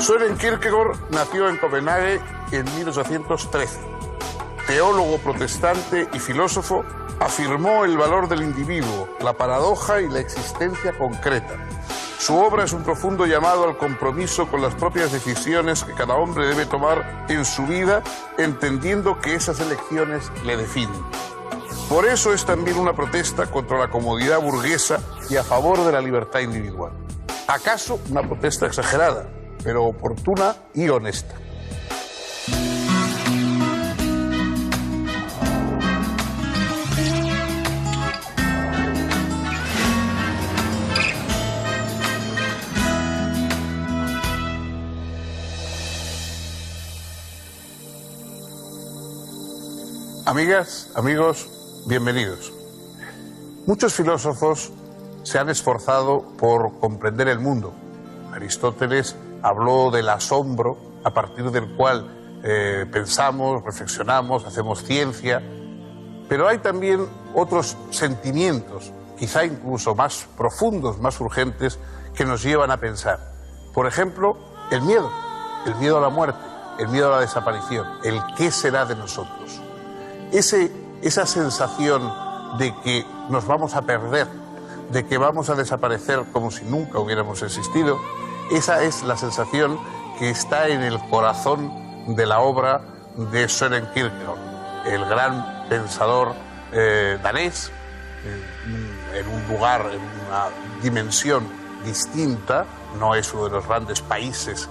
Søren Kierkegaard nació en Copenhague en 1813. Teólogo protestante y filósofo, afirmó el valor del individuo, la paradoja y la existencia concreta. Su obra es un profundo llamado al compromiso con las propias decisiones que cada hombre debe tomar en su vida, entendiendo que esas elecciones le definen. Por eso es también una protesta contra la comodidad burguesa y a favor de la libertad individual. ¿Acaso una protesta exagerada, pero oportuna y honesta? Amigas, amigos, bienvenidos. Muchos filósofos se han esforzado por comprender el mundo. Aristóteles habló del asombro a partir del cual pensamos, reflexionamos, hacemos ciencia. Pero hay también otros sentimientos, quizá incluso más profundos, más urgentes, que nos llevan a pensar. Por ejemplo, el miedo a la muerte, el miedo a la desaparición, el qué será de nosotros. Esa sensación de que nos vamos a perder, de que vamos a desaparecer como si nunca hubiéramos existido, esa es la sensación que está en el corazón de la obra de Søren Kierkegaard, el gran pensador danés, en un lugar, en una dimensión distinta. No es uno de los grandes países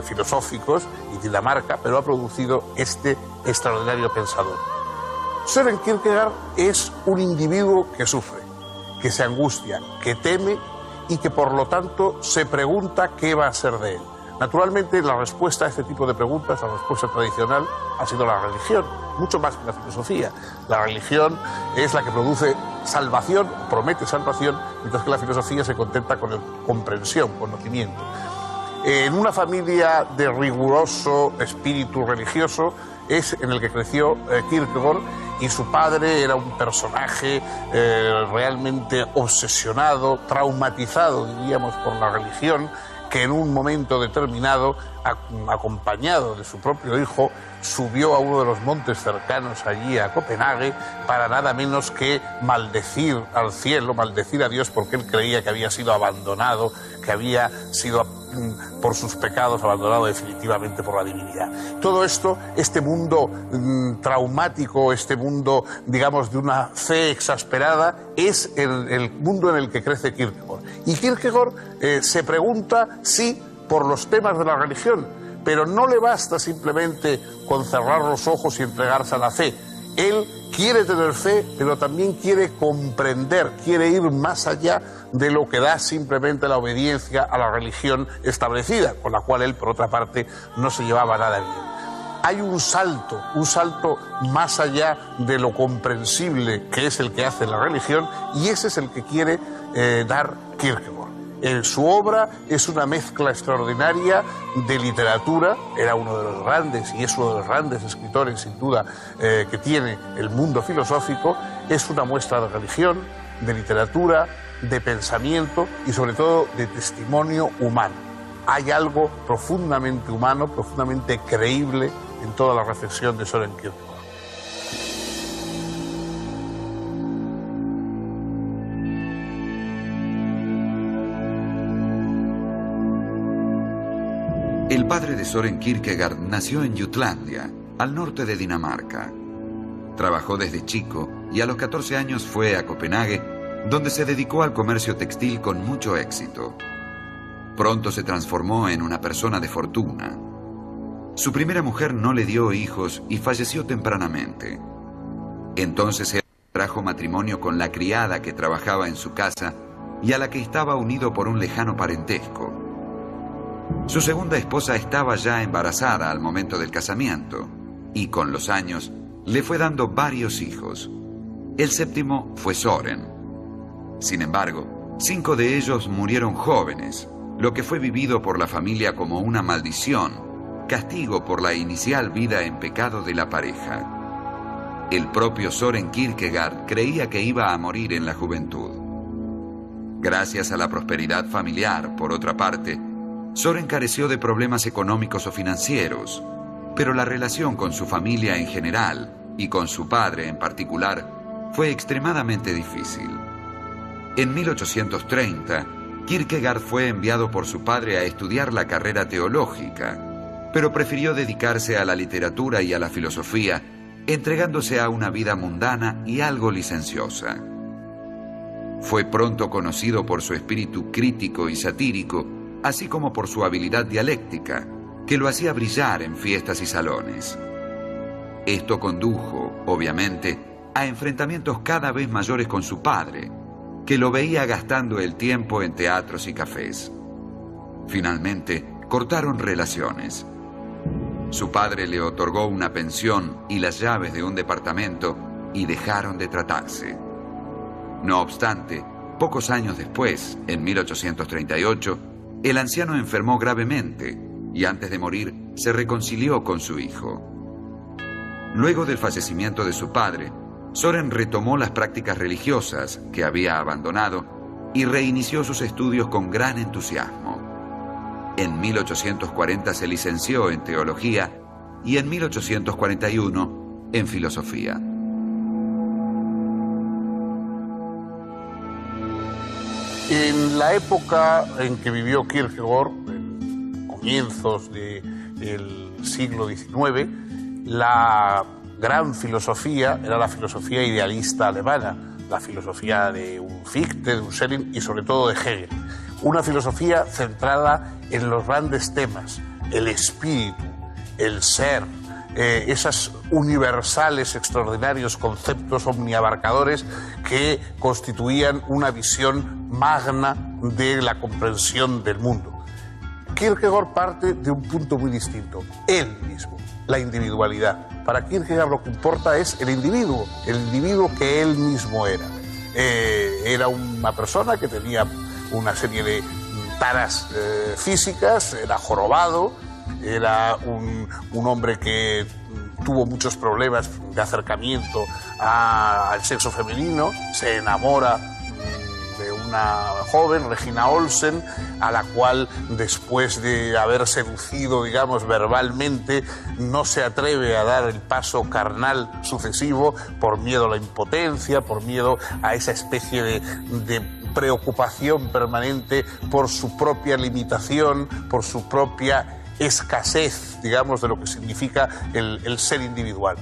filosóficos, y Dinamarca, pero ha producido este extraordinario pensador. Søren Kierkegaard es un individuo que sufre, que se angustia, que teme y que por lo tanto se pregunta qué va a ser de él. Naturalmente, la respuesta a este tipo de preguntas, la respuesta tradicional, ha sido la religión, mucho más que la filosofía. La religión es la que produce salvación, promete salvación, mientras que la filosofía se contenta con comprensión, conocimiento. En una familia de riguroso espíritu religioso es en el que creció Kierkegaard, y su padre era un personaje realmente obsesionado, traumatizado, diríamos, por la religión, que en un momento determinado, acompañado de su propio hijo, subió a uno de los montes cercanos allí a Copenhague para nada menos que maldecir al cielo, maldecir a Dios, porque él creía que había sido abandonado, que había sido por sus pecados abandonado definitivamente por la divinidad. Todo esto, este mundo traumático, este mundo, digamos, de una fe exasperada, es el mundo en el que crece Kierkegaard. Y Kierkegaard se pregunta, sí, por los temas de la religión, pero no le basta simplemente con cerrar los ojos y entregarse a la fe. Él quiere tener fe, pero también quiere comprender, quiere ir más allá de lo que da simplemente la obediencia a la religión establecida, con la cual él, por otra parte, no se llevaba nada bien. Hay un salto más allá de lo comprensible que es el que hace la religión, y ese es el que quiere dar Kierkegaard. Su obra es una mezcla extraordinaria de literatura. Era uno de los grandes, y es uno de los grandes escritores, sin duda, que tiene el mundo filosófico. Es una muestra de religión, de literatura, de pensamiento y sobre todo de testimonio humano. Hay algo profundamente humano, profundamente creíble en toda la reflexión de Søren Kierkegaard. El padre de Søren Kierkegaard nació en Jutlandia, al norte de Dinamarca. Trabajó desde chico y a los 14 años fue a Copenhague, donde se dedicó al comercio textil con mucho éxito. Pronto se transformó en una persona de fortuna. Su primera mujer no le dio hijos y falleció tempranamente. Entonces él contrajo matrimonio con la criada que trabajaba en su casa y a la que estaba unido por un lejano parentesco. Su segunda esposa estaba ya embarazada al momento del casamiento y con los años le fue dando varios hijos. El séptimo fue Søren. Sin embargo, 5 de ellos murieron jóvenes, lo que fue vivido por la familia como una maldición, castigo por la inicial vida en pecado de la pareja. El propio Søren Kierkegaard creía que iba a morir en la juventud. Gracias a la prosperidad familiar, por otra parte, Soren careció de problemas económicos o financieros, pero la relación con su familia en general y con su padre en particular fue extremadamente difícil. En 1830, Kierkegaard fue enviado por su padre a estudiar la carrera teológica, pero prefirió dedicarse a la literatura y a la filosofía, entregándose a una vida mundana y algo licenciosa. Fue pronto conocido por su espíritu crítico y satírico, así como por su habilidad dialéctica, que lo hacía brillar en fiestas y salones. Esto condujo, obviamente, a enfrentamientos cada vez mayores con su padre, que lo veía gastando el tiempo en teatros y cafés. Finalmente, cortaron relaciones. Su padre le otorgó una pensión y las llaves de un departamento y dejaron de tratarse. No obstante, pocos años después, en 1838, el anciano enfermó gravemente y antes de morir se reconcilió con su hijo. Luego del fallecimiento de su padre, Soren retomó las prácticas religiosas que había abandonado y reinició sus estudios con gran entusiasmo. En 1840 se licenció en teología y en 1841 en filosofía. En la época en que vivió Kierkegaard, en comienzos del siglo XIX, la gran filosofía era la filosofía idealista alemana, la filosofía de un Fichte, de un Schelling y sobre todo de Hegel. Una filosofía centrada en los grandes temas, el espíritu, el ser, esos universales, extraordinarios conceptos omniabarcadores que constituían una visión magna de la comprensión del mundo. Kierkegaard parte de un punto muy distinto, él mismo, la individualidad. Para Kierkegaard lo que importa es el individuo que él mismo era. Era una persona que tenía una serie de taras físicas, era jorobado, era un hombre que tuvo muchos problemas de acercamiento al sexo femenino, se enamora de una joven, Regina Olsen, a la cual después de haber seducido, digamos, verbalmente, no se atreve a dar el paso carnal sucesivo por miedo a la impotencia, por miedo a esa especie de preocupación permanente por su propia limitación, por su propia escasez, digamos, de lo que significa el ser individual.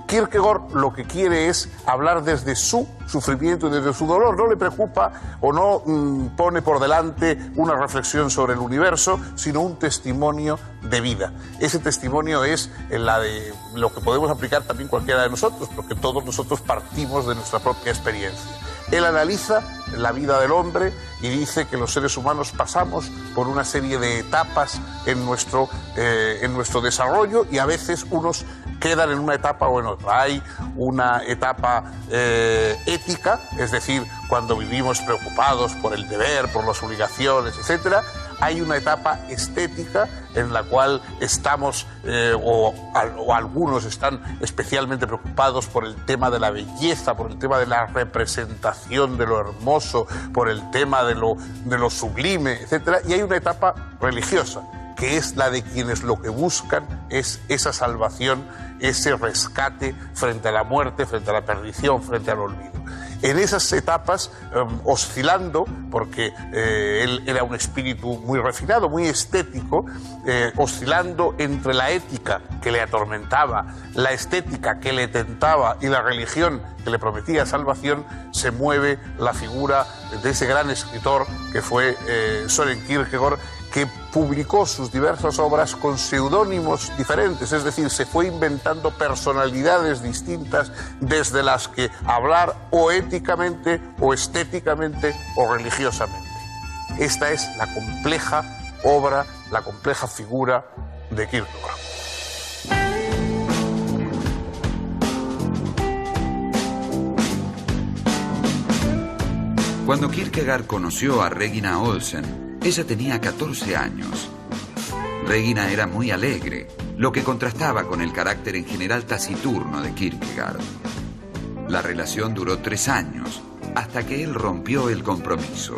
Kierkegaard lo que quiere es hablar desde su sufrimiento y desde su dolor. No le preocupa o no pone por delante una reflexión sobre el universo, sino un testimonio de vida. Ese testimonio es la de lo que podemos aplicar también cualquiera de nosotros, porque todos nosotros partimos de nuestra propia experiencia. Él analiza la vida del hombre y dice que los seres humanos pasamos por una serie de etapas en nuestro desarrollo y a veces unos quedan en una etapa o en otra. Hay una etapa ética, es decir, cuando vivimos preocupados por el deber, por las obligaciones, etc. Hay una etapa estética en la cual estamos, o algunos están especialmente preocupados por el tema de la belleza, por el tema de la representación de lo hermoso, por el tema de lo sublime, etc. Y hay una etapa religiosa, que es la de quienes lo que buscan es esa salvación, ese rescate frente a la muerte, frente a la perdición, frente al olvido. En esas etapas, oscilando, porque él era un espíritu muy refinado, muy estético, oscilando entre la ética que le atormentaba, la estética que le tentaba y la religión que le prometía salvación, se mueve la figura de ese gran escritor que fue Søren Kierkegaard, que publicó sus diversas obras con seudónimos diferentes, es decir, se fue inventando personalidades distintas desde las que hablar o éticamente, o estéticamente, o religiosamente. Esta es la compleja obra, la compleja figura de Kierkegaard. Cuando Kierkegaard conoció a Regina Olsen, ella tenía 14 años. Regina era muy alegre, lo que contrastaba con el carácter en general taciturno de Kierkegaard. La relación duró 3 años, hasta que él rompió el compromiso.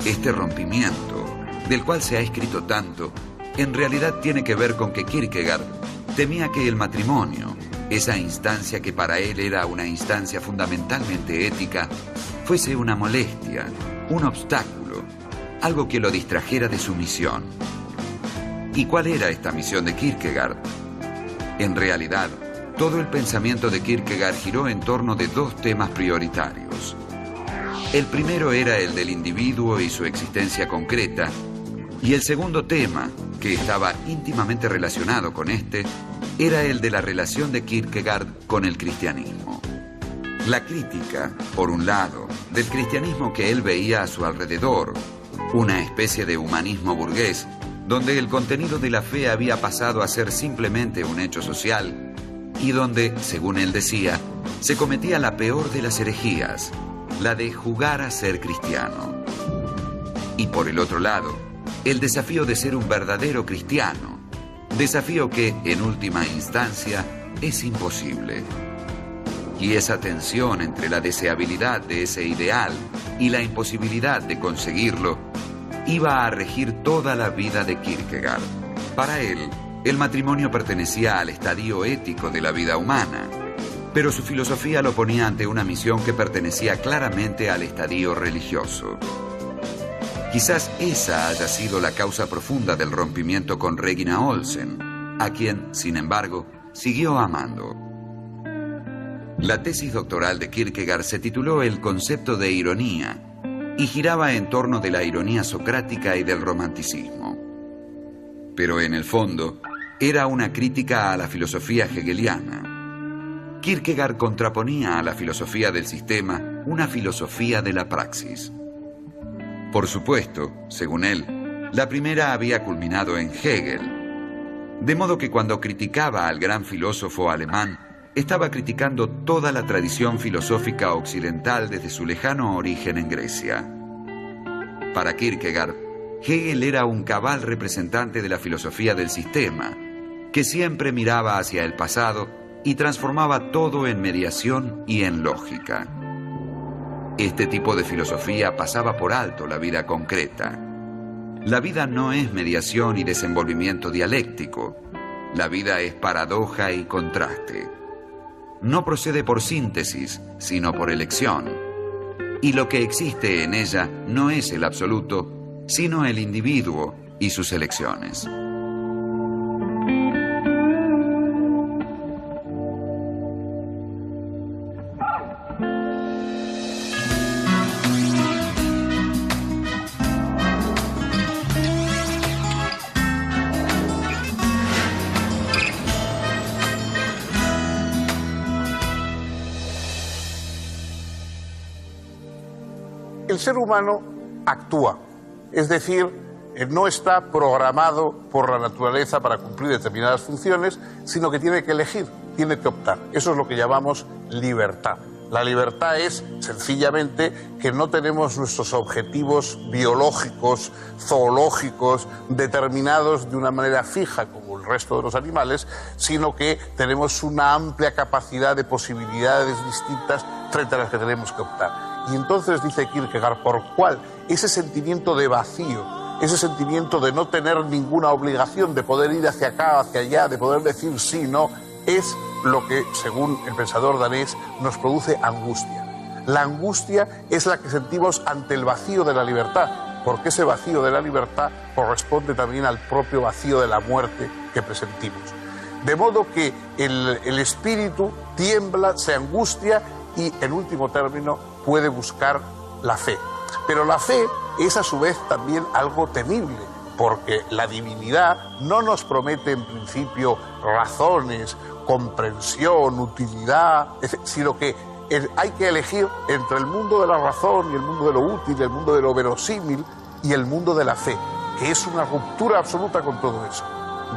Este rompimiento del cual se ha escrito tanto, en realidad tiene que ver con que Kierkegaard temía que el matrimonio, esa instancia que para él era una instancia fundamentalmente ética, fuese una molestia, un obstáculo, algo que lo distrajera de su misión. ¿Y cuál era esta misión de Kierkegaard? En realidad, todo el pensamiento de Kierkegaard giró en torno de dos temas prioritarios. El primero era el del individuo y su existencia concreta, y el segundo tema, que estaba íntimamente relacionado con este, era el de la relación de Kierkegaard con el cristianismo. La crítica, por un lado, del cristianismo que él veía a su alrededor, una especie de humanismo burgués, donde el contenido de la fe había pasado a ser simplemente un hecho social, y donde, según él decía, se cometía la peor de las herejías, la de jugar a ser cristiano. Y por el otro lado, el desafío de ser un verdadero cristiano, desafío que, en última instancia, es imposible. Y esa tensión entre la deseabilidad de ese ideal y la imposibilidad de conseguirlo iba a regir toda la vida de Kierkegaard. Para él, el matrimonio pertenecía al estadio ético de la vida humana, pero su filosofía lo ponía ante una misión que pertenecía claramente al estadio religioso. Quizás esa haya sido la causa profunda del rompimiento con Regina Olsen, a quien, sin embargo, siguió amando. La tesis doctoral de Kierkegaard se tituló El concepto de ironía y giraba en torno de la ironía socrática y del romanticismo. Pero en el fondo, era una crítica a la filosofía hegeliana. Kierkegaard contraponía a la filosofía del sistema una filosofía de la praxis. Por supuesto, según él, la primera había culminado en Hegel, de modo que cuando criticaba al gran filósofo alemán, estaba criticando toda la tradición filosófica occidental desde su lejano origen en Grecia. Para Kierkegaard, Hegel era un cabal representante de la filosofía del sistema, que siempre miraba hacia el pasado y transformaba todo en mediación y en lógica. Este tipo de filosofía pasaba por alto la vida concreta. La vida no es mediación y desenvolvimiento dialéctico. La vida es paradoja y contraste. No procede por síntesis, sino por elección. Y lo que existe en ella no es el absoluto, sino el individuo y sus elecciones. El ser humano actúa, es decir, no está programado por la naturaleza para cumplir determinadas funciones, sino que tiene que elegir, tiene que optar. Eso es lo que llamamos libertad. La libertad es, sencillamente, que no tenemos nuestros objetivos biológicos, zoológicos, determinados de una manera fija, como el resto de los animales, sino que tenemos una amplia capacidad de posibilidades distintas frente a las que tenemos que optar. Y entonces dice Kierkegaard, por cuál ese sentimiento de vacío, ese sentimiento de no tener ninguna obligación, de poder ir hacia acá, hacia allá, de poder decir sí, no, es lo que, según el pensador danés, nos produce angustia. La angustia es la que sentimos ante el vacío de la libertad, porque ese vacío de la libertad corresponde también al propio vacío de la muerte que presentimos. De modo que el espíritu tiembla, se angustia y, en último término, puede buscar la fe. Pero la fe es a su vez también algo temible, porque la divinidad no nos promete en principio razones, comprensión, utilidad, sino que hay que elegir entre el mundo de la razón y el mundo de lo útil, el mundo de lo verosímil y el mundo de la fe, que es una ruptura absoluta con todo eso.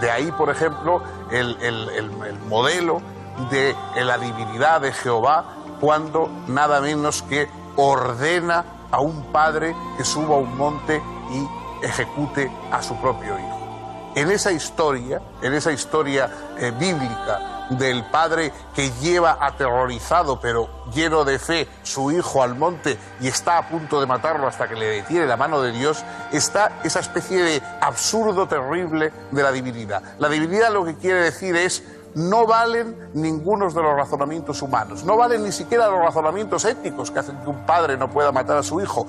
De ahí, por ejemplo, el modelo de la divinidad de Jehová, cuando nada menos que ordena a un padre que suba a un monte y ejecute a su propio hijo. En esa historia bíblica del padre que lleva aterrorizado pero lleno de fe su hijo al monte y está a punto de matarlo hasta que le detiene la mano de Dios, está esa especie de absurdo terrible de la divinidad. La divinidad lo que quiere decir es: no valen ninguno de los razonamientos humanos, no valen ni siquiera los razonamientos éticos que hacen que un padre no pueda matar a su hijo.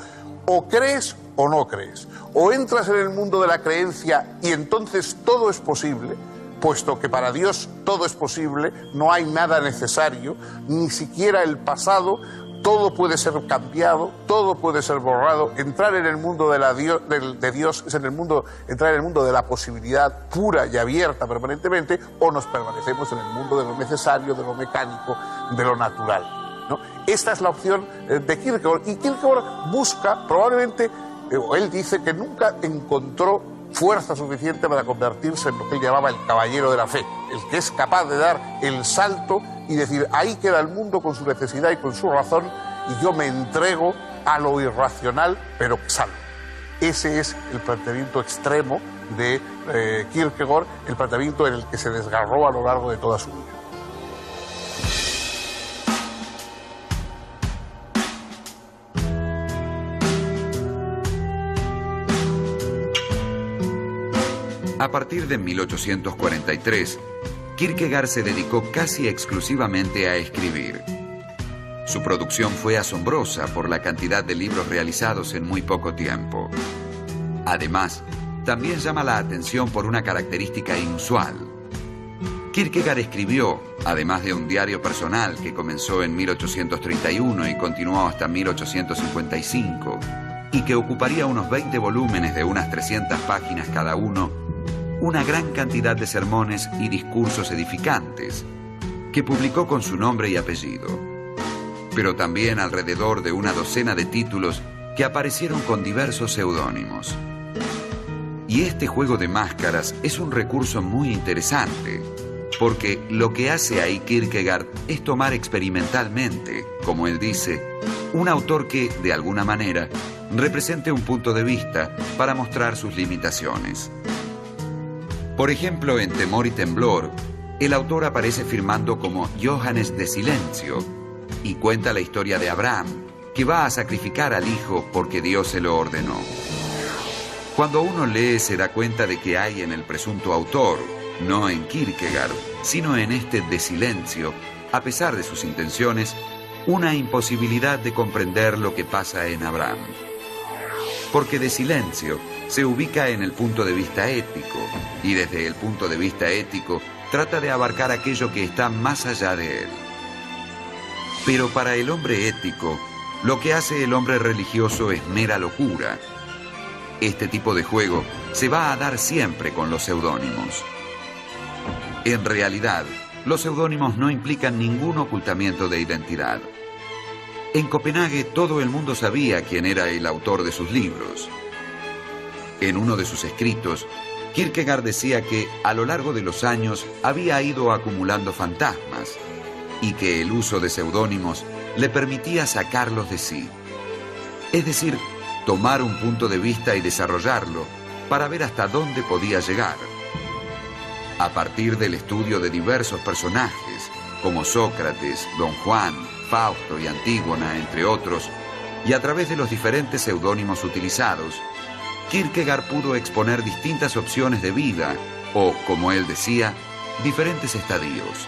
O crees o no crees, o entras en el mundo de la creencia y entonces todo es posible, puesto que para Dios todo es posible, no hay nada necesario, ni siquiera el pasado, todo puede ser cambiado, todo puede ser borrado. Entrar en el mundo de Dios es entrar en el mundo de la posibilidad pura y abierta permanentemente, o nos permanecemos en el mundo de lo necesario, de lo mecánico, de lo natural, ¿no? Esta es la opción de Kierkegaard, y Kierkegaard busca, probablemente, él dice que nunca encontró fuerza suficiente para convertirse en lo que él llamaba el caballero de la fe, el que es capaz de dar el salto y decir: ahí queda el mundo con su necesidad y con su razón, y yo me entrego a lo irracional, pero salvo. Ese es el planteamiento extremo de Kierkegaard, el planteamiento en el que se desgarró a lo largo de toda su vida. A partir de 1843, Kierkegaard se dedicó casi exclusivamente a escribir. Su producción fue asombrosa por la cantidad de libros realizados en muy poco tiempo. Además, también llama la atención por una característica inusual. Kierkegaard escribió, además de un diario personal que comenzó en 1831 y continuó hasta 1855, y que ocuparía unos 20 volúmenes de unas 300 páginas cada uno, una gran cantidad de sermones y discursos edificantes, que publicó con su nombre y apellido, pero también alrededor de una docena de títulos que aparecieron con diversos seudónimos. Y este juego de máscaras es un recurso muy interesante, porque lo que hace ahí Kierkegaard es tomar experimentalmente, como él dice, un autor que, de alguna manera, represente un punto de vista para mostrar sus limitaciones. Por ejemplo, en Temor y Temblor, el autor aparece firmando como Johannes de Silencio y cuenta la historia de Abraham, que va a sacrificar al hijo porque Dios se lo ordenó. Cuando uno lee, se da cuenta de que hay en el presunto autor, no en Kierkegaard, sino en este de Silencio, a pesar de sus intenciones, una imposibilidad de comprender lo que pasa en Abraham. Porque de Silencio se ubica en el punto de vista ético, y desde el punto de vista ético trata de abarcar aquello que está más allá de él. Pero para el hombre ético, lo que hace el hombre religioso es mera locura. Este tipo de juego se va a dar siempre con los seudónimos. En realidad, los seudónimos no implican ningún ocultamiento de identidad. En Copenhague todo el mundo sabía quién era el autor de sus libros. En uno de sus escritos, Kierkegaard decía que a lo largo de los años había ido acumulando fantasmas y que el uso de seudónimos le permitía sacarlos de sí. Es decir, tomar un punto de vista y desarrollarlo para ver hasta dónde podía llegar. A partir del estudio de diversos personajes, como Sócrates, Don Juan, Fausto y Antígona, entre otros, y a través de los diferentes seudónimos utilizados, Kierkegaard pudo exponer distintas opciones de vida, o, como él decía, diferentes estadios.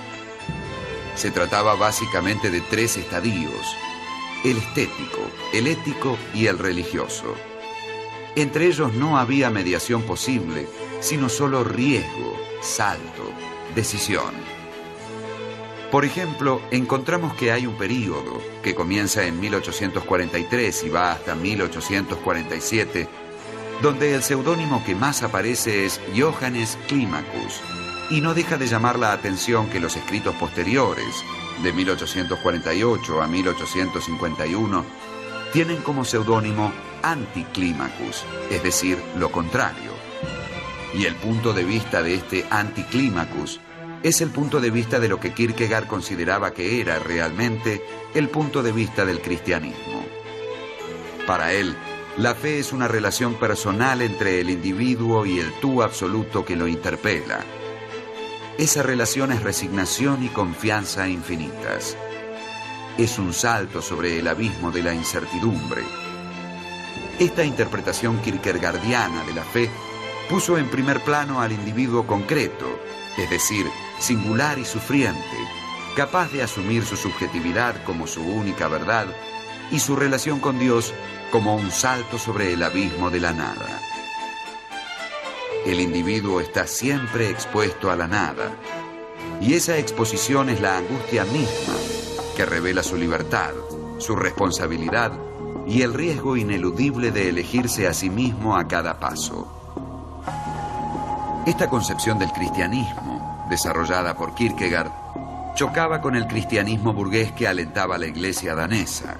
Se trataba básicamente de 3 estadios: el estético, el ético y el religioso. Entre ellos no había mediación posible, sino solo riesgo, salto, decisión. Por ejemplo, encontramos que hay un período que comienza en 1843 y va hasta 1847, donde el seudónimo que más aparece es Johannes Climacus, y no deja de llamar la atención que los escritos posteriores, de 1848 a 1851, tienen como seudónimo Anticlimacus, es decir, lo contrario. Y el punto de vista de este Anticlimacus es el punto de vista de lo que Kierkegaard consideraba que era realmente el punto de vista del cristianismo. Para él, la fe es una relación personal entre el individuo y el tú absoluto que lo interpela. esa relación es resignación y confianza infinitas. Es un salto sobre el abismo de la incertidumbre. Esta interpretación kierkegaardiana de la fe puso en primer plano al individuo concreto, es decir, singular y sufriente, capaz de asumir su subjetividad como su única verdad y su relación con Dios como un salto sobre el abismo de la nada. El individuo está siempre expuesto a la nada, y esa exposición es la angustia misma que revela su libertad, su responsabilidad y el riesgo ineludible de elegirse a sí mismo a cada paso. Esta concepción del cristianismo, desarrollada por Kierkegaard, chocaba con el cristianismo burgués que alentaba la iglesia danesa.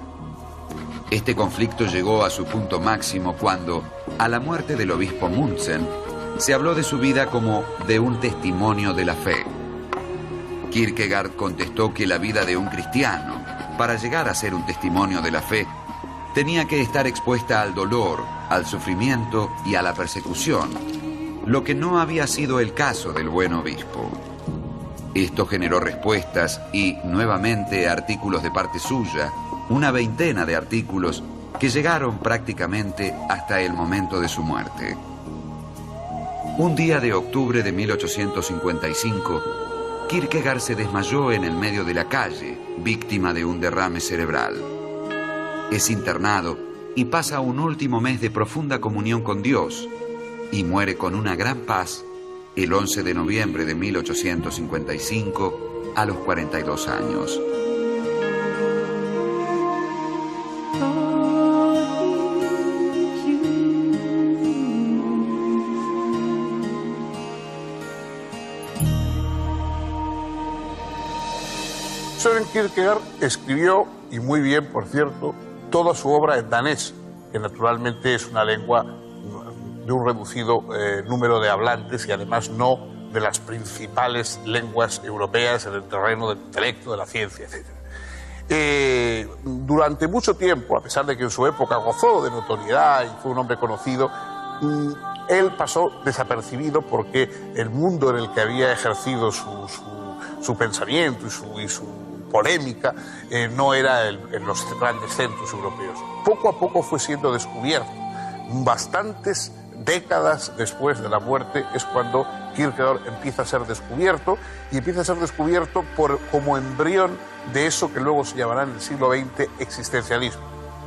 Este conflicto llegó a su punto máximo cuando, a la muerte del obispo Muntzen, se habló de su vida como de un testimonio de la fe. Kierkegaard contestó que la vida de un cristiano, para llegar a ser un testimonio de la fe, tenía que estar expuesta al dolor, al sufrimiento y a la persecución, lo que no había sido el caso del buen obispo. Esto generó respuestas y, nuevamente, artículos de parte suya, una veintena de artículos que llegaron prácticamente hasta el momento de su muerte. Un día de octubre de 1855, Kierkegaard se desmayó en el medio de la calle, víctima de un derrame cerebral. Es internado y pasa un último mes de profunda comunión con Dios y muere con una gran paz el 11 de noviembre de 1855 a los 42 años. Søren Kierkegaard escribió, y muy bien por cierto, toda su obra en danés, que naturalmente es una lengua de un reducido número de hablantes y además no de las principales lenguas europeas en el terreno del intelecto, de la ciencia, etc. Durante mucho tiempo, a pesar de que en su época gozó de notoriedad y fue un hombre conocido, él pasó desapercibido porque el mundo en el que había ejercido su pensamiento y su polémica no era en los grandes centros europeos. Poco a poco fue siendo descubierto. Bastantes décadas después de la muerte es cuando Kierkegaard empieza a ser descubierto, y empieza a ser descubierto como embrión de eso que luego se llamará en el siglo XX existencialismo.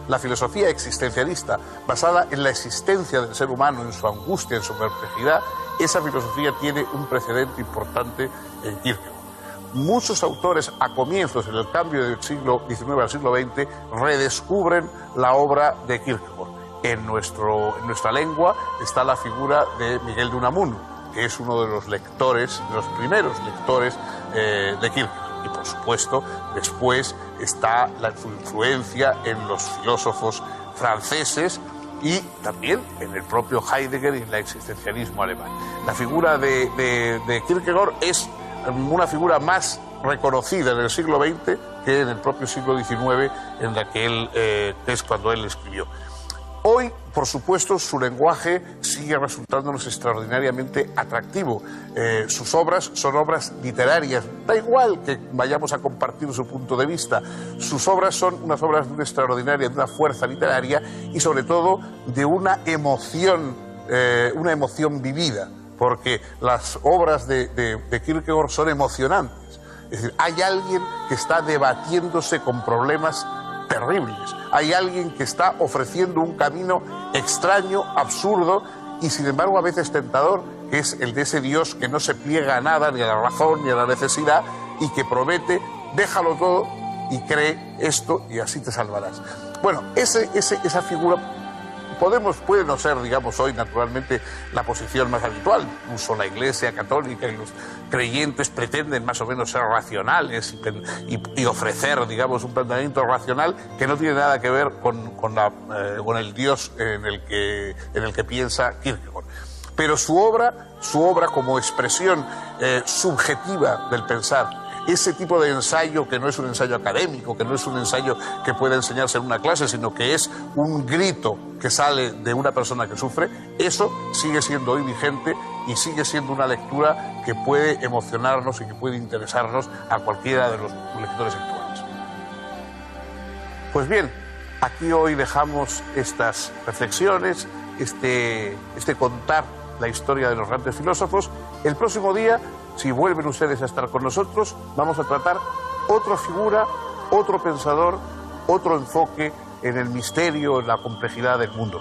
La filosofía existencialista, basada en la existencia del ser humano, en su angustia, en su perplejidad, esa filosofía tiene un precedente importante en Kierkegaard. Muchos autores a comienzos, en el cambio del siglo XIX al siglo XX, redescubren la obra de Kierkegaard. En nuestra lengua está la figura de Miguel de Unamuno, que es uno de los lectores, de los primeros lectores de Kierkegaard. Y por supuesto, después está la influencia en los filósofos franceses y también en el propio Heidegger y en el existencialismo alemán. La figura de Kierkegaard es una figura más reconocida en el siglo XX que en el propio siglo XIX, en la que es cuando él escribió. Hoy, por supuesto, su lenguaje sigue resultándonos extraordinariamente atractivo. Sus obras son obras literarias. Da igual que vayamos a compartir su punto de vista. Sus obras son unas obras de una extraordinaria, de una fuerza literaria y, sobre todo, de una emoción vivida. Porque las obras de Kierkegaard son emocionantes. Es decir, hay alguien que está debatiéndose con problemas terribles. Hay alguien que está ofreciendo un camino extraño, absurdo y sin embargo a veces tentador, que es el de ese Dios que no se pliega a nada, ni a la razón, ni a la necesidad, y que promete, déjalo todo y cree esto y así te salvarás. Bueno, esa figura puede no ser, digamos, hoy naturalmente la posición más habitual. Incluso la Iglesia Católica y los creyentes pretenden más o menos ser racionales y ofrecer, digamos, un planteamiento racional que no tiene nada que ver con el Dios en el que piensa Kierkegaard. Pero su obra como expresión subjetiva del pensar, ese tipo de ensayo que no es un ensayo académico, que no es un ensayo que puede enseñarse en una clase, sino que es un grito que sale de una persona que sufre, eso sigue siendo hoy vigente y sigue siendo una lectura que puede emocionarnos y que puede interesarnos a cualquiera de los lectores actuales. Pues bien, aquí hoy dejamos estas reflexiones, este contar la historia de los grandes filósofos. El próximo día, si vuelven ustedes a estar con nosotros, vamos a tratar otra figura, otro pensador, otro enfoque en el misterio, en la complejidad del mundo.